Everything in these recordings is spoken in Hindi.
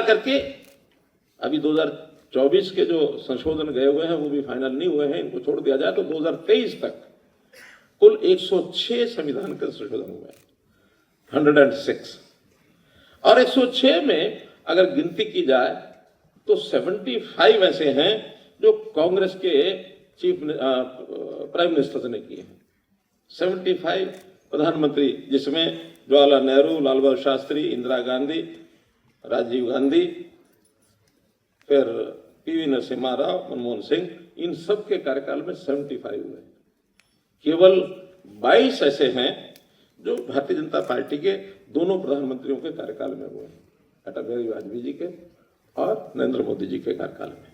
करके अभी 2024 के जो संशोधन गए हुए हैं वो भी फाइनल नहीं हुए हैं, इनको छोड़ दिया जाए तो 2023 तक कुल 106 संविधान के संशोधन हुए हैं, 106। और 106 में अगर गिनती की जाए तो 75 ऐसे हैं जो कांग्रेस के प्राइम मिनिस्टर ने किए हैं। 75 प्रधानमंत्री, जिसमें जवाहरलाल नेहरू, लाल बहादुर शास्त्री, इंदिरा गांधी, राजीव गांधी, फिर पीवी नरसिम्हा राव, मनमोहन सिंह, इन सब के कार्यकाल में 75 हुए। केवल 22 ऐसे हैं जो भारतीय जनता पार्टी के दोनों प्रधानमंत्रियों के कार्यकाल में हुए हैं, अटल बिहारी वाजपेयी जी के और नरेंद्र मोदी जी के कार्यकाल में।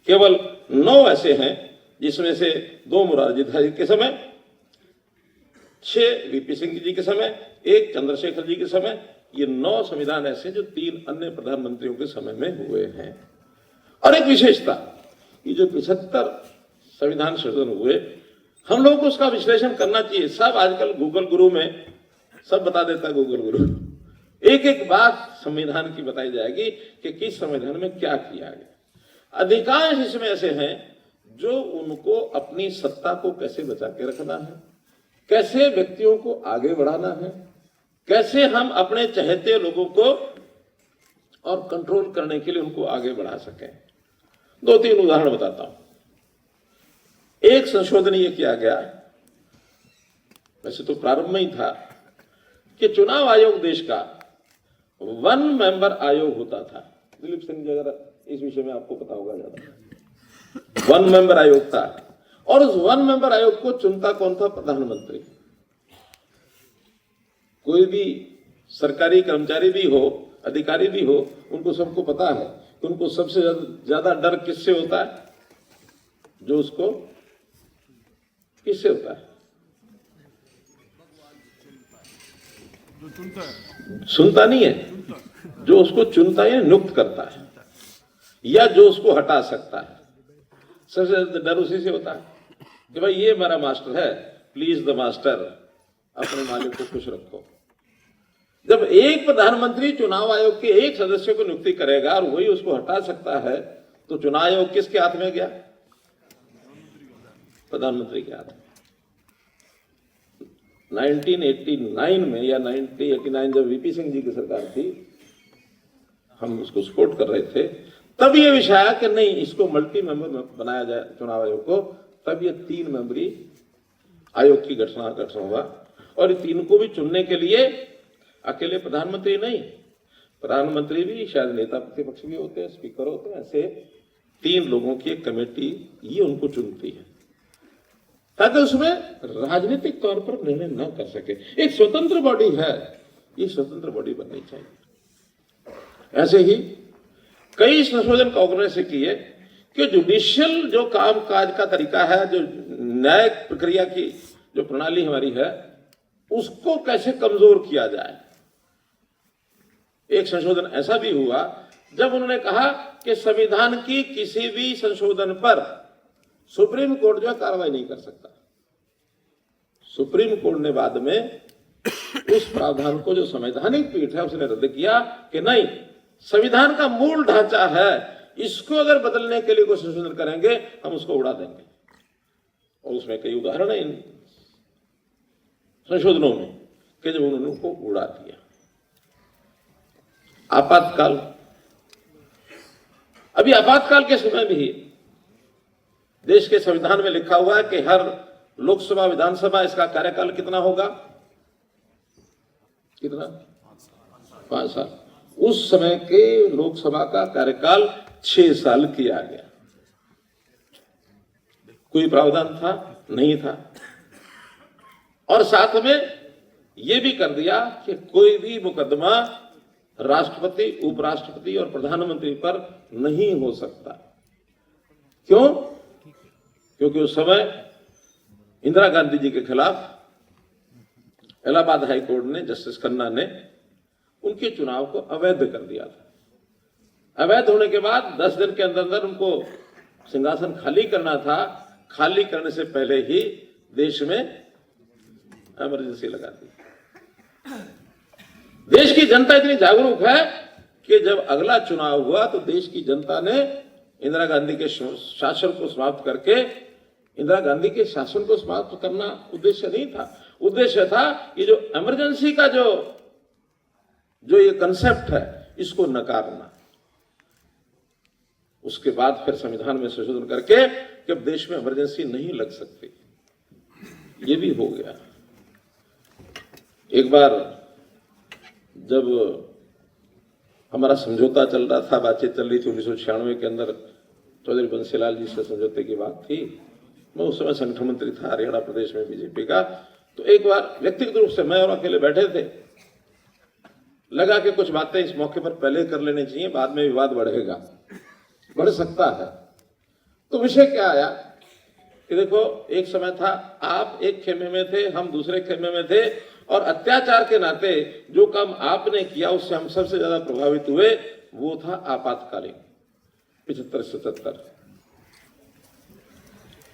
केवल 9 ऐसे हैं जिसमें से 2 मोरारजी देसाई के समय, 6 वीपी सिंह जी के समय, 1 चंद्रशेखर जी के समय। ये 9 संविधान ऐसे जो 3 अन्य प्रधानमंत्रियों के समय में हुए हैं। और एक विशेषता, ये जो 75 संविधान संशोधन हुए, हम लोगों को उसका विश्लेषण करना चाहिए। सब आजकल गूगल गुरु में सब बता देता है, गूगल गुरु एक एक बात संविधान की बताई जाएगी कि किस संविधान में क्या किया गया। अधिकांश इसमें ऐसे हैं जो उनको अपनी सत्ता को कैसे बचा के रखना है, कैसे व्यक्तियों को आगे बढ़ाना है, कैसे हम अपने चहेते लोगों को और कंट्रोल करने के लिए उनको आगे बढ़ा सकें। 2-3 उदाहरण बताता हूं। एक संशोधन ये किया गया, वैसे तो प्रारंभ में ही था, कि चुनाव आयोग देश का 1 मेंबर आयोग होता था। दिलीप सिंह जी, अगर इस विषय में आपको पता होगा ज्यादा। 1 मेंबर आयोग था और उस 1 मेंबर आयोग को चुनता कौन था? प्रधानमंत्री। कोई भी सरकारी कर्मचारी भी हो, अधिकारी भी हो, उनको सबको पता है कि उनको सबसे ज्यादा डर किससे होता है? जो उसको किससे होता है? सुनता नहीं है, जो उसको चुनता है, नियुक्त करता है, या जो उसको हटा सकता है। सबसे ज्यादा डर उसी से होता है कि भाई ये मेरा मास्टर है, प्लीज द मास्टर, अपने मालिक को खुश रखो। जब एक प्रधानमंत्री चुनाव आयोग के एक सदस्य को नियुक्ति करेगा और वही उसको हटा सकता है, तो चुनाव आयोग किसके हाथ में गया? प्रधानमंत्री के हाथ में। 1989 में या 1989 जब वीपी सिंह जी की सरकार थी, हम उसको सपोर्ट कर रहे थे, तब ये विषय आया कि नहीं, इसको मल्टी मेंबर बनाया जाए चुनाव आयोग को। तब ये 3 मेंबरी आयोग की गठन हुआ और 3 को भी चुनने के लिए अकेले प्रधानमंत्री नहीं, प्रधानमंत्री भी शायद नेता प्रतिपक्ष भी होते हैं, स्पीकर होते हैं, ऐसे 3 लोगों की एक कमेटी ये उनको चुनती है ताकि उसमें राजनीतिक तौर पर निर्णय न कर सके। एक स्वतंत्र बॉडी है, ये स्वतंत्र बॉडी बननी चाहिए। ऐसे ही कई संशोधन कांग्रेस से किए कि जुडिशियल जो काम काज का तरीका है, जो न्यायिक प्रक्रिया की जो प्रणाली हमारी है, उसको कैसे कमजोर किया जाए। एक संशोधन ऐसा भी हुआ जब उन्होंने कहा कि संविधान की किसी भी संशोधन पर सुप्रीम कोर्ट जो कार्रवाई नहीं कर सकता। सुप्रीम कोर्ट ने बाद में उस प्रावधान को, जो संवैधानिक पीठ है, उसने रद्द किया कि नहीं, संविधान का मूल ढांचा है, इसको अगर बदलने के लिए कोई संशोधन करेंगे हम उसको उड़ा देंगे। और उसमें कई उदाहरण है इन संशोधनों में कि जब उन्होंने उनको उड़ा दिया। आपातकाल, अभी आपातकाल के समय भी देश के संविधान में लिखा हुआ है कि हर लोकसभा विधानसभा इसका कार्यकाल कितना होगा? कितना? 5 साल। उस समय के लोकसभा का कार्यकाल 6 साल किया गया। कोई प्रावधान था? नहीं था। और साथ में यह भी कर दिया कि कोई भी मुकदमा राष्ट्रपति, उपराष्ट्रपति और प्रधानमंत्री पर नहीं हो सकता। क्यों? क्योंकि उस समय इंदिरा गांधी जी के खिलाफ इलाहाबाद हाई कोर्ट ने, जस्टिस खन्ना ने, उनके चुनाव को अवैध कर दिया था। अवैध होने के बाद 10 दिन के अंदर अंदर उनको सिंहासन खाली करना था। खाली करने से पहले ही देश में इमरजेंसी लगा दी। देश की जनता इतनी जागरूक है कि जब अगला चुनाव हुआ तो देश की जनता ने इंदिरा गांधी के शासन को समाप्त करके, इंदिरा गांधी के शासन को समाप्त करना उद्देश्य नहीं था, उद्देश्य था ये जो इमरजेंसी का जो ये कंसेप्ट है इसको नकारना। उसके बाद फिर संविधान में संशोधन करके कि अब देश में इमरजेंसी नहीं लग सकती, ये भी हो गया। एक बार जब हमारा समझौता चल रहा था, बातचीत चल रही थी 1996 के अंदर, चौधरी बंसीलाल जी से समझौते की बात थी, मैं उस समय संगठन मंत्री था हरियाणा प्रदेश में बीजेपी का। तो एक बार व्यक्तिगत रूप से मैं और अकेले बैठे थे, लगा कि कुछ बातें इस मौके पर पहले कर लेनी चाहिए, बाद में विवाद बढ़ेगा, बढ़ सकता है। तो विषय क्या आया कि देखो, एक समय था आप एक खेमे में थे, हम दूसरे खेमे में थे, और अत्याचार के नाते जो काम आपने किया उससे हम सबसे ज्यादा प्रभावित हुए, वो था आपातकालीन 75-77।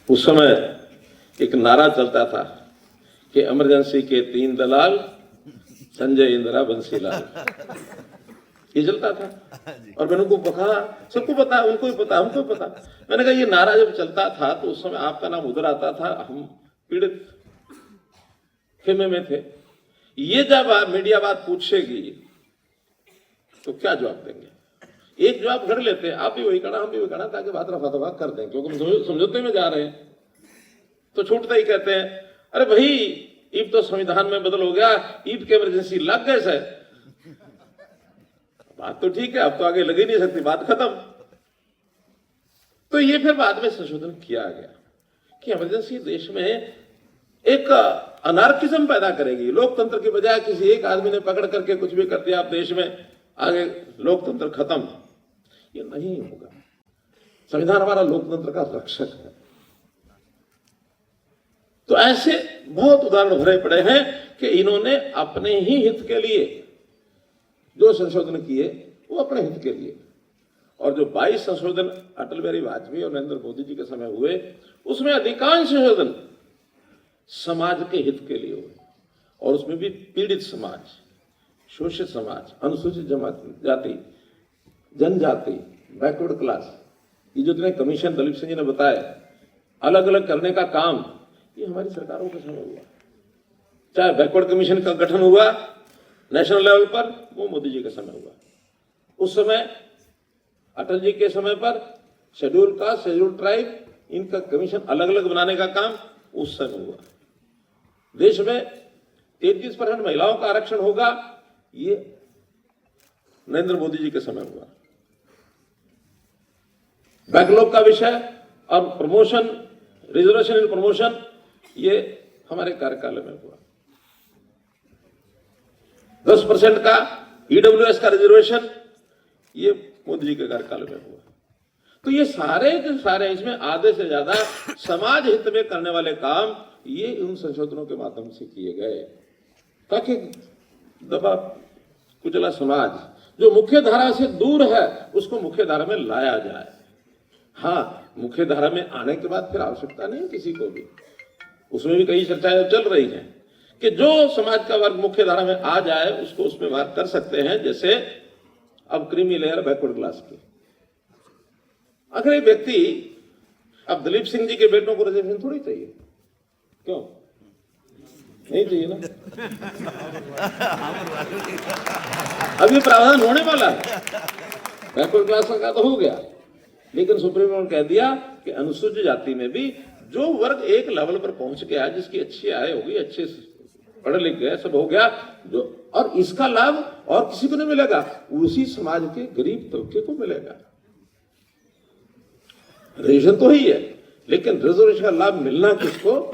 उस समय एक नारा चलता था कि इमरजेंसी के 3 दलाल, संजय, इंदिरा, बंसीलाल, ये चलता था। और मैंने उनको कहा, सबको पता, उनको भी पता, हमको भी पता। मैंने कहा ये नारा जब चलता था तो उस समय आपका नाम उधर आता था, हम पीड़ित खेमे में थे। ये जब मीडिया बात पूछेगी तो क्या जवाब देंगे? एक जवाब कर लेते हैं, आप भी वही करना, हम भी वही करना, ताकि बात रफा दफा कर दें, क्योंकि हम समझौते में जा रहे हैं। तो छूटते ही कहते हैं, अरे भाई ईब तो संविधान में बदल हो गया, ईब के इमरजेंसी लग गए सर। बात तो ठीक है, अब तो आगे लग ही नहीं सकती, बात खत्म। तो ये फिर बाद में संशोधन किया गया कि इमरजेंसी देश में एक अनार्किज्म पैदा करेगी। लोकतंत्र की बजाय किसी एक आदमी ने पकड़ करके कुछ भी कर दिया आप देश में, आगे लोकतंत्र खत्म, ये नहीं होगा। संविधान हमारा लोकतंत्र का रक्षक है। तो ऐसे बहुत उदाहरण भरे पड़े हैं कि इन्होंने अपने ही हित के लिए जो संशोधन किए वो अपने हित के लिए, और जो 22 संशोधन अटल बिहारी वाजपेयी और नरेंद्र मोदी जी के समय हुए, उसमें अधिकांश संशोधन समाज के हित के लिए हुए, और उसमें भी पीड़ित समाज, शोषित समाज, अनुसूचित जाति, जनजाति, बैकवर्ड क्लास, ये जो इतने कमीशन दलीप सिंह जी ने बताया अलग अलग करने का काम, ये हमारी सरकारों के समय हुआ। चाहे बैकवर्ड कमीशन का गठन हुआ नेशनल लेवल पर, वो मोदी जी के समय हुआ। उस समय अटल जी के समय पर शेड्यूल कास्ट, शेड्यूल ट्राइब, इनका कमीशन अलग अलग बनाने का काम उस समय हुआ। देश में 33% महिलाओं का आरक्षण होगा, ये नरेंद्र मोदी जी के समय हुआ। बैकलॉग का विषय और प्रमोशन, रिजर्वेशन इन प्रमोशन, ये हमारे कार्यकाल में हुआ। 10% का ईडब्ल्यूएस का रिजर्वेशन, ये मोदी जी के कार्यकाल में हुआ। तो ये सारे के सारे, इसमें आधे से ज्यादा समाज हित में करने वाले काम ये उन संशोधनों के माध्यम से किए गए, ताकि दबा कुचला समाज जो मुख्य धारा से दूर है उसको मुख्य धारा में लाया जाए। हाँ, मुख्य धारा में आने के बाद फिर आवश्यकता नहीं किसी को भी, उसमें भी कई चर्चाएं चल रही हैं कि जो समाज का वर्ग मुख्य धारा में आ जाए उसको उसमें बात कर सकते हैं। जैसे अब क्रीमी लेयर बैकवर्ड क्लास की, अगर एक व्यक्ति, अब दलीप सिंह जी के बेटों को रिजर्वेशन थोड़ी चाहिए, क्यों नहीं चाहिए ना? अभी प्रावधान होने वाला है, बैकवर्ड क्लास का तो हो गया, लेकिन सुप्रीम कोर्ट ने कह दिया कि अनुसूचित जाति में भी जो वर्ग एक लेवल पर पहुंच गया, जिसकी अच्छी आय होगी, अच्छे पढ़े लिख गए, सब हो गया, जो और इसका लाभ और किसी को नहीं मिलेगा, उसी समाज के गरीब तबके को मिलेगा। रिजर्वेशन तो ही है, लेकिन रिजर्वेशन का लाभ मिलना किसको?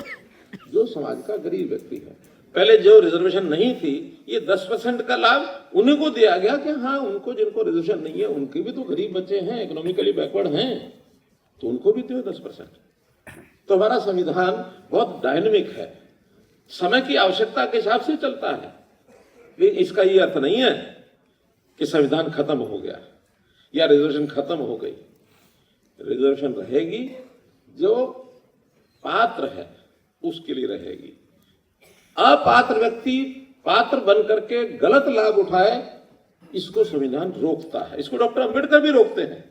जो समाज का गरीब व्यक्ति है। पहले जो रिजर्वेशन नहीं थी, ये 10% का लाभ उन्हीं को दिया गया कि हाँ, उनको जिनको रिजर्वेशन नहीं है, उनके भी तो गरीब बच्चे हैं, इकोनॉमिकली बैकवर्ड हैं, तो उनको भी दो 10%। तो हमारा संविधान बहुत डायनेमिक है, समय की आवश्यकता के हिसाब से चलता है। लेकिन इसका ये अर्थ नहीं है कि संविधान खत्म हो गया या रिजर्वेशन खत्म हो गई। रिजर्वेशन रहेगी, जो पात्र है उसके लिए रहेगी। अपात्र व्यक्ति पात्र बन करके गलत लाभ उठाए इसको संविधान रोकता है। इसको डॉक्टर अंबेडकर भी रोकते हैं।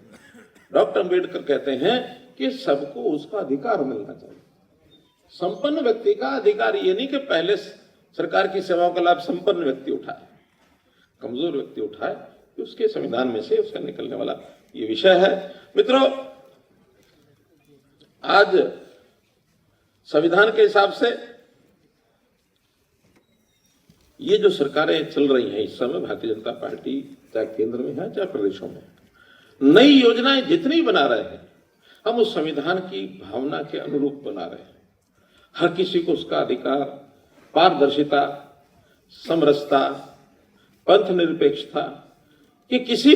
डॉक्टर अंबेडकर कहते हैं कि सबको उसका अधिकार मिलना चाहिए। संपन्न व्यक्ति का अधिकार ये नहीं कि पहले सरकार की सेवाओं का लाभ संपन्न व्यक्ति उठाए, कमजोर व्यक्ति उठाए, कि उसके संविधान में से उसका निकलने वाला ये विषय है। मित्रों, आज संविधान के हिसाब से ये जो सरकारें चल रही हैं इस समय, भारतीय जनता पार्टी चाहे केंद्र में है चाहे प्रदेशों में, नई योजनाएं जितनी बना रहे हैं हम उस संविधान की भावना के अनुरूप बना रहे हैं। हर किसी को उसका अधिकार, पारदर्शिता, समरसता, पंथ निरपेक्षता, कि किसी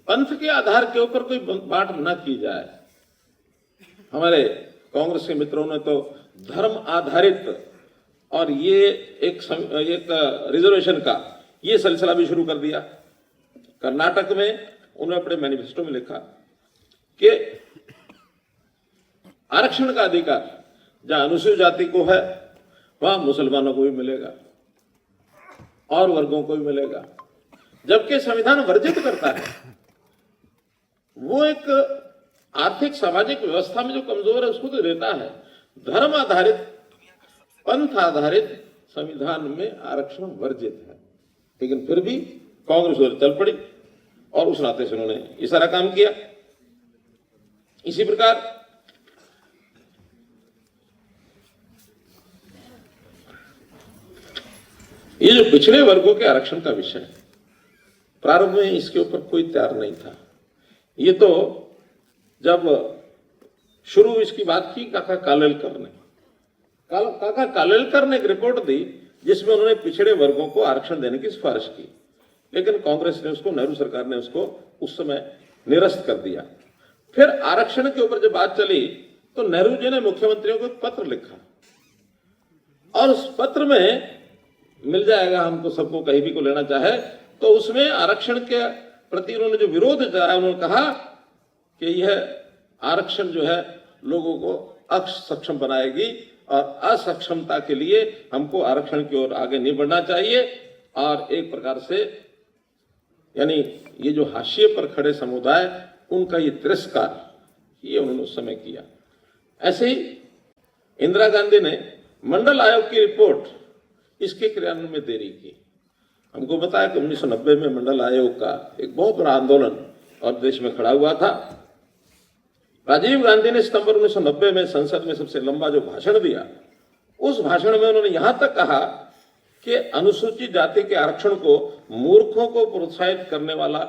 पंथ के आधार के ऊपर कोई बांट न की जाए। हमारे कांग्रेस के मित्रों ने तो धर्म आधारित और ये एक रिजर्वेशन का ये सिलसिला भी शुरू कर दिया। कर्नाटक में उन्होंने अपने मैनिफेस्टो में लिखा कि आरक्षण का अधिकार जहां अनुसूचित जाति को है वहां मुसलमानों को भी मिलेगा और वर्गों को भी मिलेगा, जबकि संविधान वर्जित करता है। वो एक आर्थिक सामाजिक व्यवस्था में जो कमजोर है उसको तो देता है। धर्म आधारित, पंथ आधारित संविधान में आरक्षण वर्जित है, लेकिन फिर भी कांग्रेस उधर चल पड़ी और उस नाते से उन्होंने ये सारा काम किया। इसी प्रकार ये जो पिछड़े वर्गों के आरक्षण का विषय है, प्रारंभ में इसके ऊपर कोई तैयार नहीं था। ये तो जब शुरू इसकी बात की काका कालेलकर ने, काका कालेलकर ने एक रिपोर्ट दी जिसमें उन्होंने पिछड़े वर्गों को आरक्षण देने की सिफारिश की, लेकिन कांग्रेस ने उसको, नेहरू सरकार ने उसको उस समय निरस्त कर दिया। फिर आरक्षण के ऊपर जब बात चली तो नेहरू जी ने मुख्यमंत्रियों को एक पत्र लिखा और उस पत्र में मिल जाएगा हमको, सबको कहीं भी को लेना चाहे तो, उसमें आरक्षण के प्रति उन्होंने जो विरोध जताया, उन्होंने कहा कि यह आरक्षण जो है लोगों को असक्षम बनाएगी और असक्षमता के लिए हमको आरक्षण की ओर आगे नहीं बढ़ना चाहिए। और एक प्रकार से यानी ये जो हाशिए पर खड़े समुदाय, उनका ये तिरस्कार, ये उन्होंने उस समय किया। ऐसे ही इंदिरा गांधी ने मंडल आयोग की रिपोर्ट इसके क्रियान्वयन में देरी की। हमको बताया कि 1990 में मंडल आयोग का एक बहुत बड़ा आंदोलन और देश में खड़ा हुआ था। राजीव गांधी ने सितंबर 1990 में संसद में सबसे लंबा जो भाषण दिया, उस भाषण में उन्होंने यहां तक कहा कि अनुसूचित जाति के आरक्षण को मूर्खों को प्रोत्साहित करने वाला,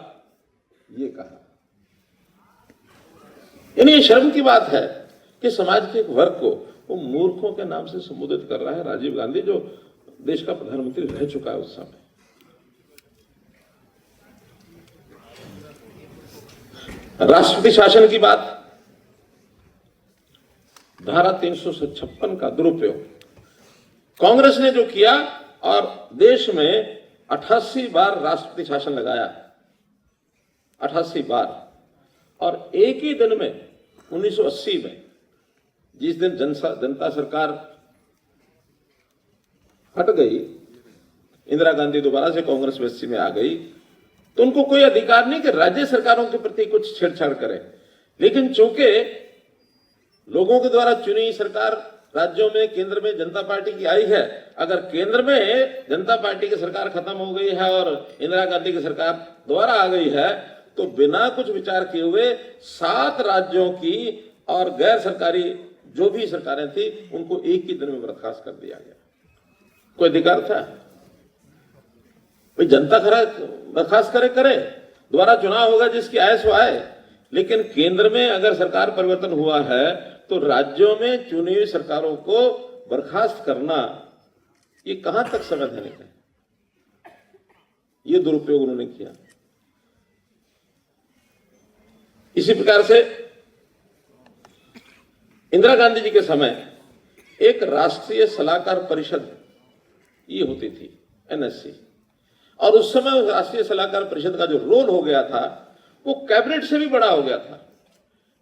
ये कहा। यानी ये शर्म की बात है कि समाज के एक वर्ग को वो मूर्खों के नाम से संबोधित कर रहा है राजीव गांधी, जो देश का प्रधानमंत्री रह चुका है उस समय। राष्ट्रपति शासन की बात, धारा 356 का दुरुपयोग कांग्रेस ने जो किया और देश में 88 बार राष्ट्रपति शासन लगाया, 88 बार। और एक ही दिन में 1980 में जिस दिन जनता सरकार हट गई, इंदिरा गांधी दोबारा से कांग्रेस में 80 में आ गई, तो उनको कोई अधिकार नहीं कि राज्य सरकारों के प्रति कुछ छेड़छाड़ करें। लेकिन चूंकि लोगों के द्वारा चुनी सरकार राज्यों में, केंद्र में जनता पार्टी की आई है, अगर केंद्र में जनता पार्टी की सरकार खत्म हो गई है और इंदिरा गांधी की सरकार दोबारा आ गई है, तो बिना कुछ विचार किए हुए 7 राज्यों की और गैर सरकारी जो भी सरकारें थी उनको एक ही दिन में बर्खास्त कर दिया गया। कोई अधिकार था? भाई जनता बर्खास्त करे, दोबारा चुनाव होगा, जिसकी आय सो आए। लेकिन केंद्र में अगर सरकार परिवर्तन हुआ है तो राज्यों में चुनी हुई सरकारों को बर्खास्त करना, ये कहां तक संवैधानिक है? ये दुरुपयोग उन्होंने किया। इसी प्रकार से इंदिरा गांधी जी के समय एक राष्ट्रीय सलाहकार परिषद ये होती थी, एनएससी, और उस समय उस राष्ट्रीय सलाहकार परिषद का जो रोल हो गया था वो कैबिनेट से भी बड़ा हो गया था।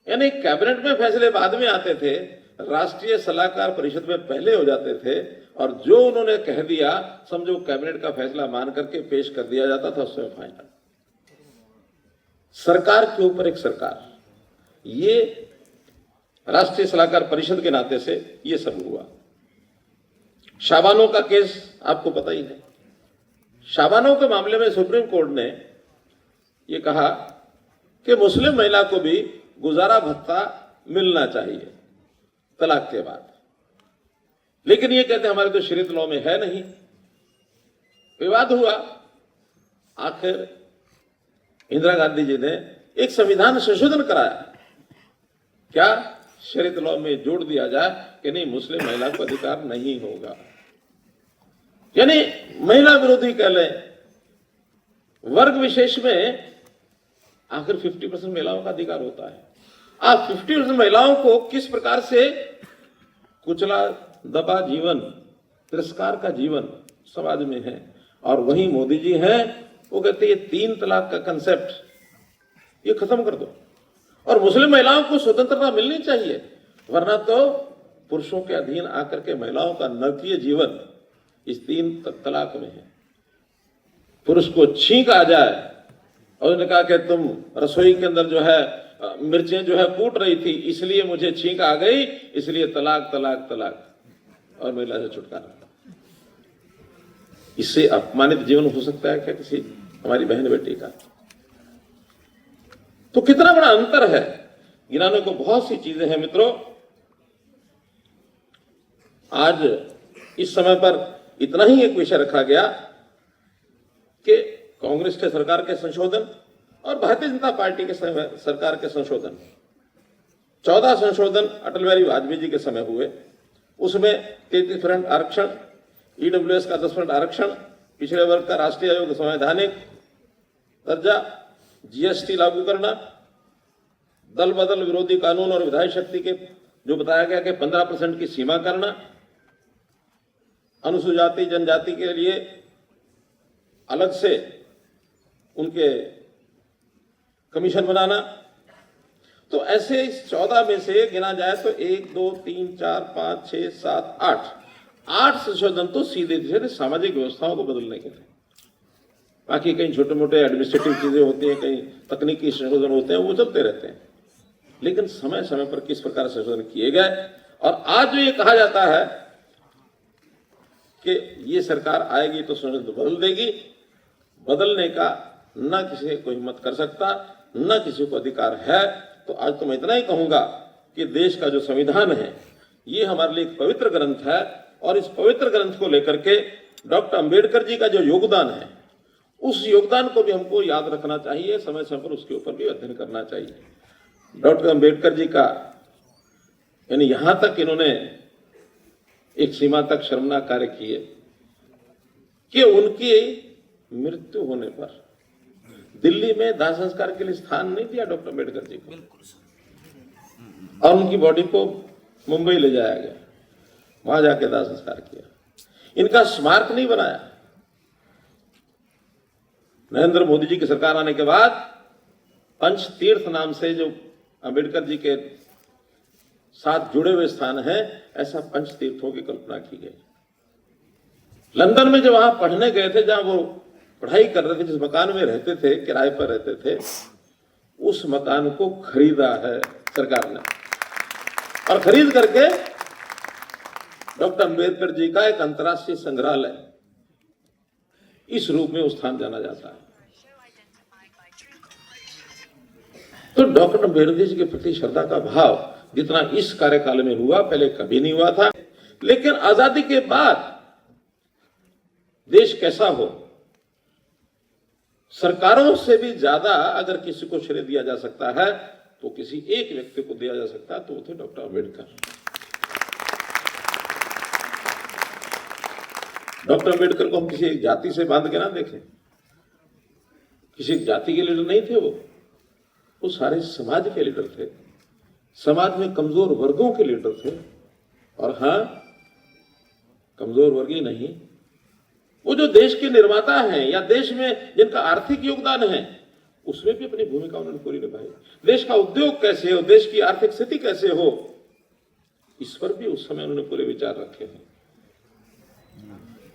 यानी कैबिनेट में फैसले बाद में आते थे, राष्ट्रीय सलाहकार परिषद में पहले हो जाते थे, और जो उन्होंने कह दिया समझो कैबिनेट का फैसला मान करके पेश कर दिया जाता था उसमें फाइनल। सरकार के ऊपर एक सरकार, ये राष्ट्रीय सलाहकार परिषद के नाते से ये सब हुआ। शाबानो का केस आपको पता ही है। शाबानो के मामले में सुप्रीम कोर्ट ने ये कहा कि मुस्लिम महिला को भी गुजारा भत्ता मिलना चाहिए तलाक के बाद, लेकिन ये कहते हमारे तो शरीयत लॉ में है नहीं। विवाद हुआ, आखिर इंदिरा गांधी जी ने एक संविधान संशोधन कराया, क्या शरीयत लॉ में जोड़ दिया जाए कि नहीं, मुस्लिम महिला को अधिकार नहीं होगा, यानी महिला विरोधी कह लें, वर्ग विशेष में आखिर 50% महिलाओं का अधिकार होता है। आप 50% महिलाओं को किस प्रकार से कुचला दबा जीवन, तिरस्कार का जीवन समाज में है। और वहीं मोदी जी हैं, वो कहते हैं 3 तलाक का कंसेप्ट ये खत्म कर दो और मुस्लिम महिलाओं को स्वतंत्रता मिलनी चाहिए, वरना तो पुरुषों के अधीन आकर के महिलाओं का नरकीय जीवन इस 3 तलाक में है। पुरुष को छींक आ जाए और उन्होंने कहा कि तुम रसोई के अंदर जो है मिर्चें जो है कूट रही थी, इसलिए मुझे छींक आ गई, इसलिए तलाक तलाक तलाक, और महिला से छुटकारा। इससे अपमानित जीवन हो सकता है क्या किसी हमारी बहन बेटी का? तो कितना बड़ा अंतर है। गिनाने को बहुत सी चीजें हैं मित्रों। आज इस समय पर इतना ही एक विषय रखा गया कि कांग्रेस के सरकार के संशोधन और भारतीय जनता पार्टी के सरकार के संशोधन, 14 संशोधन अटल बिहारी वाजपेयी जी के समय हुए। उसमें 33% आरक्षण, ईडब्ल्यूएस का 10% आरक्षण, पिछड़े वर्ग का राष्ट्रीय आयोग संवैधानिक दर्जा, जीएसटी लागू करना, दल बदल विरोधी कानून और विधायी शक्ति के जो बताया गया कि 15% की सीमा करना, अनुसूचित जाति जनजाति के लिए अलग से उनके कमीशन बनाना। तो ऐसे इस 14 में से गिना जाए तो 1 2 3 4 5 6 7 8 संशोधन तो सीधे सीधे सामाजिक व्यवस्थाओं को बदलने के थे। बाकी कहीं छोटे मोटे एडमिनिस्ट्रेटिव चीजें होती हैं, कहीं तकनीकी संशोधन होते हैं, वो चलते रहते हैं। लेकिन समय समय पर किस प्रकार संशोधन किए गए, और आज जो ये कहा जाता है कि ये सरकार आएगी तो संशोधन बदल देगी, बदलने का न किसी को हिम्मत कर सकता, न किसी को अधिकार है। तो आज तो मैं इतना ही कहूंगा कि देश का जो संविधान है ये हमारे लिए एक पवित्र ग्रंथ है, और इस पवित्र ग्रंथ को लेकर के डॉक्टर अंबेडकर जी का जो योगदान है, उस योगदान को भी हमको याद रखना चाहिए, समय समय पर उसके ऊपर भी अध्ययन करना चाहिए। डॉक्टर अंबेडकर जी का यानी यहां तक इन्होंने एक सीमा तक शर्मनाक कार्य किए कि उनकी मृत्यु होने पर दिल्ली में दाह संस्कार के लिए स्थान नहीं दिया डॉक्टर अंबेडकर जी को, और उनकी बॉडी को मुंबई ले जाया गया, वहां जाके दाह संस्कार किया। इनका स्मारक नहीं बनाया। नरेंद्र मोदी जी की सरकार आने के बाद पंच तीर्थ नाम से जो अंबेडकर जी के साथ जुड़े हुए स्थान है, ऐसा पंच तीर्थों की कल्पना की गई। लंदन में जब वहां पढ़ने गए थे, जहां वो पढ़ाई कर रहे थे, जिस मकान में रहते थे, किराए पर रहते थे, उस मकान को खरीदा है सरकार ने, और खरीद करके डॉक्टर अंबेडकर जी का एक अंतर्राष्ट्रीय संग्रहालय इस रूप में उस स्थान जाना जाता है। तो डॉक्टर अंबेडकर जी के प्रति श्रद्धा का भाव जितना इस कार्यकाल में हुआ, पहले कभी नहीं हुआ था। लेकिन आजादी के बाद देश कैसा हो, सरकारों से भी ज्यादा अगर किसी को श्रेय दिया जा सकता है तो किसी एक व्यक्ति को दिया जा सकता है, तो वो थे डॉक्टर अंबेडकर। डॉक्टर अंबेडकर को हम किसी एक जाति से बांध के ना देखें, किसी जाति के लीडर नहीं थे वो सारे समाज के लीडर थे, समाज में कमजोर वर्गों के लीडर थे। और हाँ, कमजोर वर्ग ही नहीं, वो जो देश के निर्माता हैं या देश में जिनका आर्थिक योगदान है, उसमें भी अपनी भूमिका उन्होंने पूरी निभाई। देश का उद्योग कैसे हो, देश की आर्थिक स्थिति कैसे हो, इस पर भी उस समय उन्होंने पूरे विचार रखे हैं।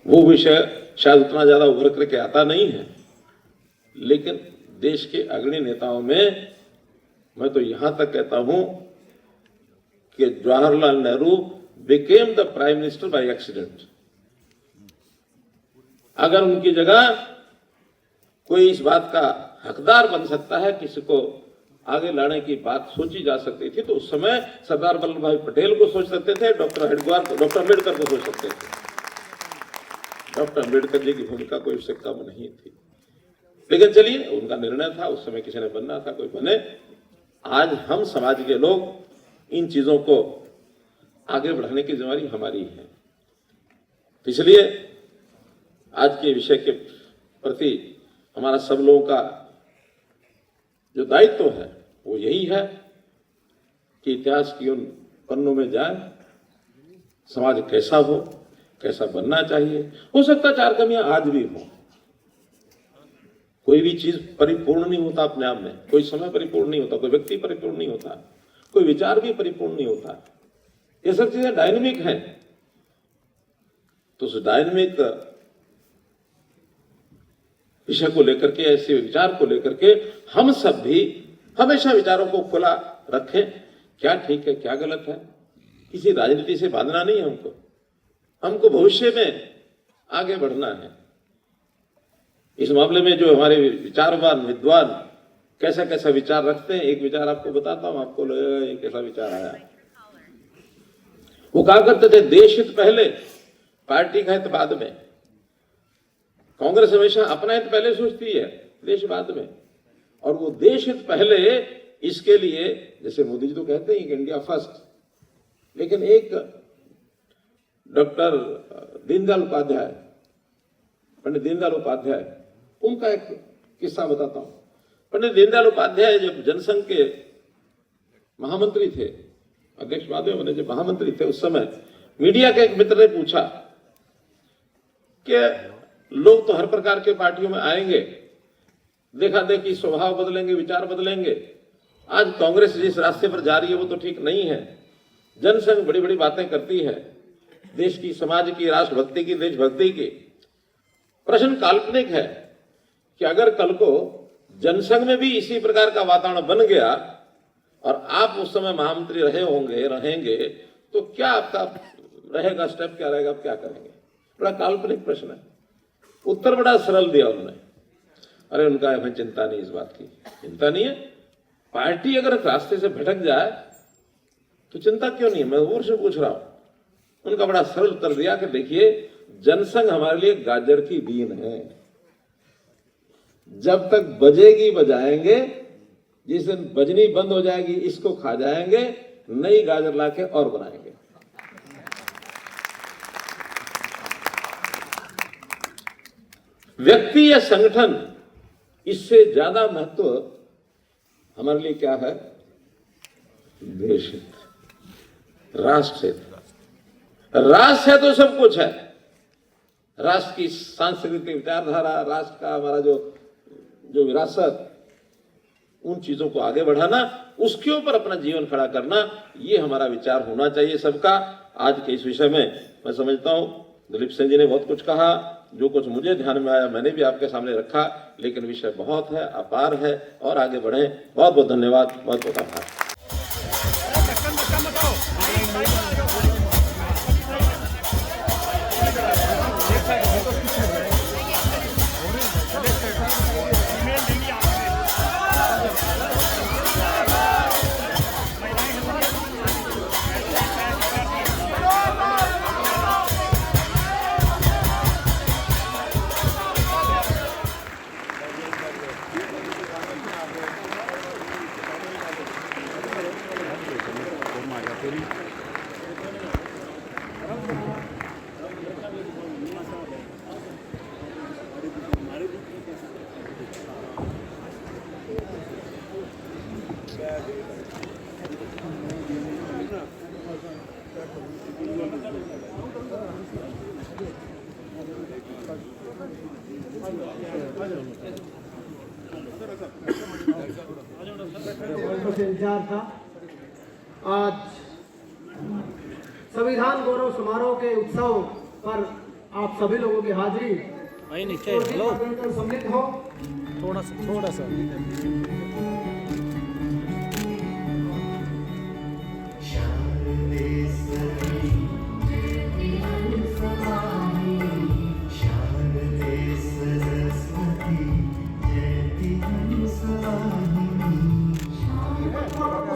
वो विषय शायद उतना ज्यादा उभर करके आता नहीं है, लेकिन देश के अग्रणी नेताओं में मैं तो यहां तक कहता हूं कि Jawaharlal Nehru became the prime minister by accident. अगर उनकी जगह कोई इस बात का हकदार बन सकता है, किसी को आगे लाने की बात सोची जा सकती थी, तो उस समय सरदार वल्लभ भाई पटेल को सोच सकते थे, डॉक्टर अम्बेडकर को सोच सकते थे। डॉक्टर अम्बेडकर जी की भूमिका कोई उससे कम नहीं थी, लेकिन चलिए उनका निर्णय था, उस समय किसी ने बनना था, कोई बने। आज हम समाज के लोग इन चीजों को आगे बढ़ाने की जिम्मेदारी हमारी है। इसलिए आज के विषय के प्रति हमारा सब लोगों का जो दायित्व है वो यही है कि इतिहास की उन पन्नों में जाए, समाज कैसा हो, कैसा बनना चाहिए। हो सकता है 4 कमियां आज भी हो, कोई भी चीज परिपूर्ण नहीं होता अपने आप में, कोई समय परिपूर्ण नहीं होता, कोई व्यक्ति परिपूर्ण नहीं होता, कोई विचार भी परिपूर्ण नहीं होता। ये सब चीजें डायनेमिक हैं। तो उस डायनेमिक विषय को लेकर के, ऐसे विचार को लेकर के हम सब भी हमेशा विचारों को खुला रखें, क्या ठीक है क्या गलत है। किसी राजनीति से बांधना नहीं है हमको भविष्य में आगे बढ़ना है। इस मामले में जो हमारे विचारवान विद्वान कैसा कैसा विचार रखते हैं, एक विचार आपको बताता हूं, आपको लगेगा ये कैसा विचार आया। वो कहा करते थे देश हित पहले, पार्टी का हित बाद में। कांग्रेस हमेशा अपना हित पहले सोचती है, देश बाद में। और वो देश हित पहले, इसके लिए जैसे मोदी जी तो कहते हैं कि इंडिया फर्स्ट, लेकिन एक डॉक्टर दीनदयाल उपाध्याय, पंडित दीनदयाल उपाध्याय, उनका एक किस्सा बताता हूं। पंडित दीनदयाल उपाध्याय जब जनसंघ के महामंत्री थे, अध्यक्ष बाद में बने, जब महामंत्री थे उस समय मीडिया के एक मित्र ने पूछा कि लोग तो हर प्रकार के पार्टियों में आएंगे, देखा देखी स्वभाव बदलेंगे, विचार बदलेंगे। आज कांग्रेस जिस रास्ते पर जा रही है वो तो ठीक नहीं है। जनसंघ बड़ी बड़ी बातें करती है, देश की, समाज की, राष्ट्रभक्ति की, देशभक्ति की। प्रश्न काल्पनिक है कि अगर कल को जनसंघ में भी इसी प्रकार का वातावरण बन गया और आप उस समय महामंत्री रहेंगे, तो क्या आपका रहेगा स्टेप, क्या रहेगा, आप क्या करेंगे? बड़ा काल्पनिक प्रश्न है। उत्तर बड़ा सरल दिया उन्होंने। अरे उनका हमें चिंता नहीं, इस बात की चिंता नहीं है। पार्टी अगर रास्ते से भटक जाए तो चिंता क्यों नहीं है, मैं और से पूछ रहा हूं। उनका बड़ा सरल उत्तर दिया कि देखिए, जनसंघ हमारे लिए गाजर की बीन है, जब तक बजेगी बजाएंगे, जिस दिन बजनी बंद हो जाएगी इसको खा जाएंगे, नई गाजर लाके और बनाएंगे। व्यक्ति या संगठन, इससे ज्यादा महत्व हमारे लिए क्या है? देश हित, राष्ट्र हित। राष्ट्र है तो सब कुछ है। राष्ट्र की सांस्कृतिक विचारधारा, राष्ट्र का हमारा जो विरासत, उन चीजों को आगे बढ़ाना, उसके ऊपर अपना जीवन खड़ा करना, ये हमारा विचार होना चाहिए सबका। आज के इस विषय में मैं समझता हूं दिलीप सिंह जी ने बहुत कुछ कहा, जो कुछ मुझे ध्यान में आया मैंने भी आपके सामने रखा, लेकिन विषय बहुत है, अपार है, और आगे बढ़े। बहुत बहुत धन्यवाद, बहुत बहुत आभार। इंतजार था। आज संविधान गौरव समारोह के उत्सव पर आप सभी लोगों की हाजिरी सम्मिलित हो। थोड़ा सा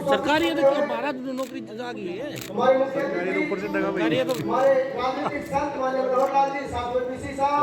सरकारी है तो क्या 12 नौकरी आ गई है हमारे मुख्य अतिथि, सरकारी है तो हमारे राजनीतिक संत माननीय प्रहलाद जी साहब साहब